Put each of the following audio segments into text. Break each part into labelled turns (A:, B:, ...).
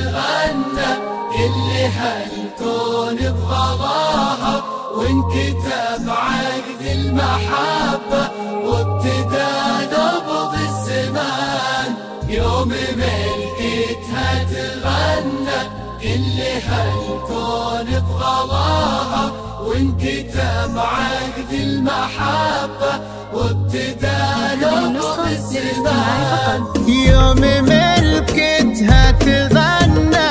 A: تتغنى كل هالكون بغلاها، وانكتب عقد المحبة وابتدى نبض الزمان. يوم ملكتها تغنى كل هالكون بغلاها، وانكتب عقد المحبة وابتدى نبض الزمان.
B: يوم ملكتها تغنى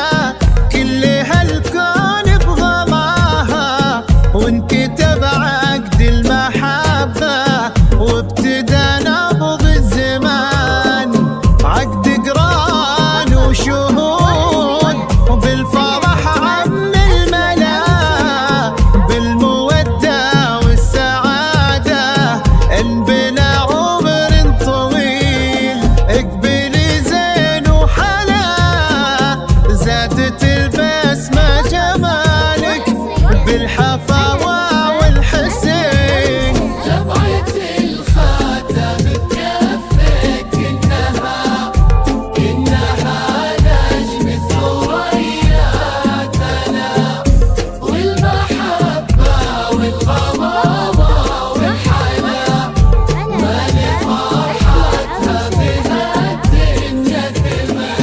B: كل هالكون بغلاها، وانكتب عقد المحبة وابتدى نبض الزمان. عقد قران وشهود وبالفرح عم الملا، بالمودة والسعادة انبنى عمر طويل. اقبلي زين وحلا زادت البسمة جمالك بالحفاوة والحسين.
A: جمعت الخاتم بكفك إنها نجم ثرياتنا، والمحبة والغمامة والحلا ما لفرحتها بها الدنيا ثمن.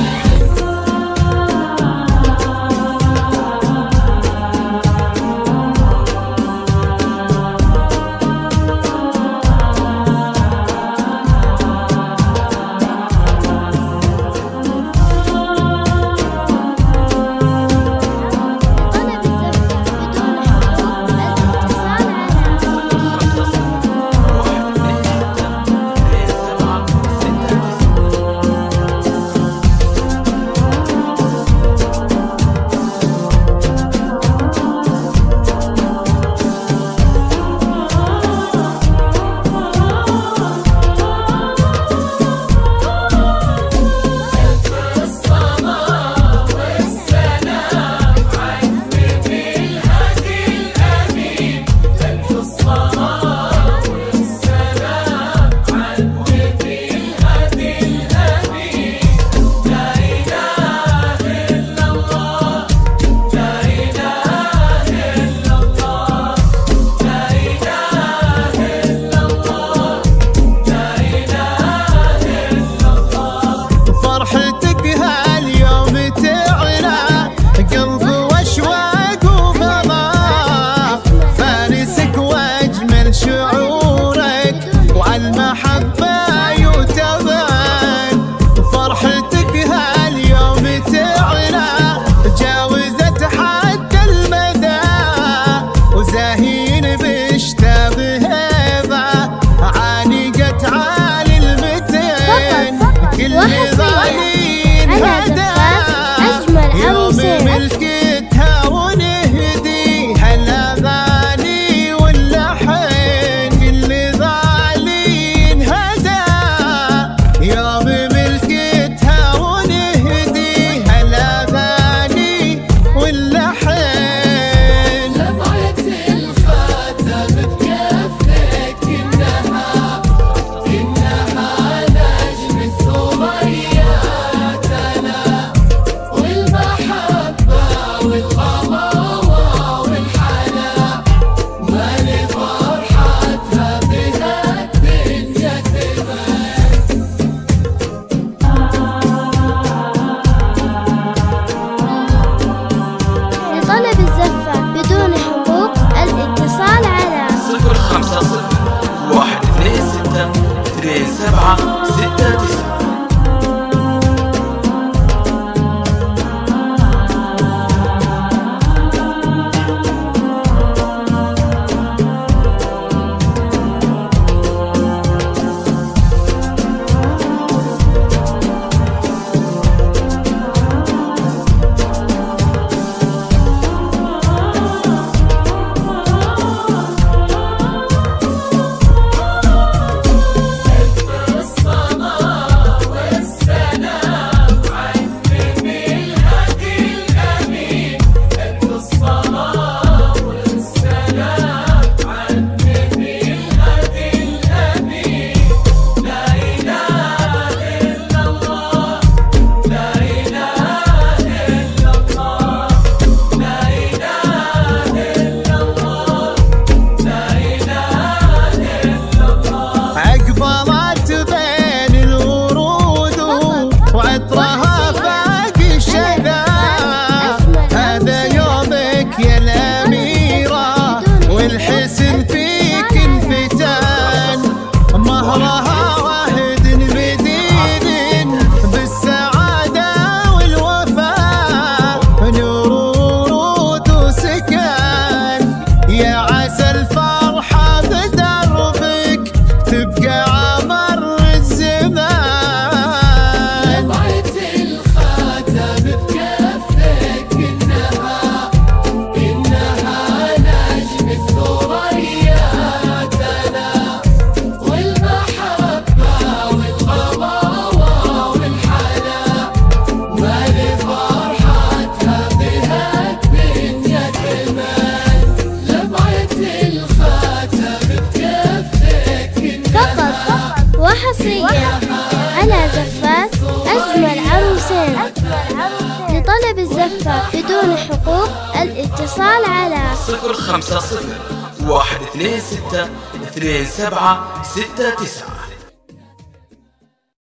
B: فرحتك هاليوم تعلى قلب واشواق وفضاء، فارسك واجمل شعورك وعالمحبة يتبان. فرحتك هاليوم تعلى جاوزت حتى المدى، وزاهين بشتاب هيبة عانقت عالي المتين. كل غالين هدى يوم ملكتها ونهديها الأغاني واللحن. كل غالين هدى يوم ملكتها ونهديها الأغاني واللحن.
A: جمعت الخاتم بكفك إنها نجم ثرياتنا،
C: لطلب الزفة بدون حقوق الاتصال على
D: 050 126 2769.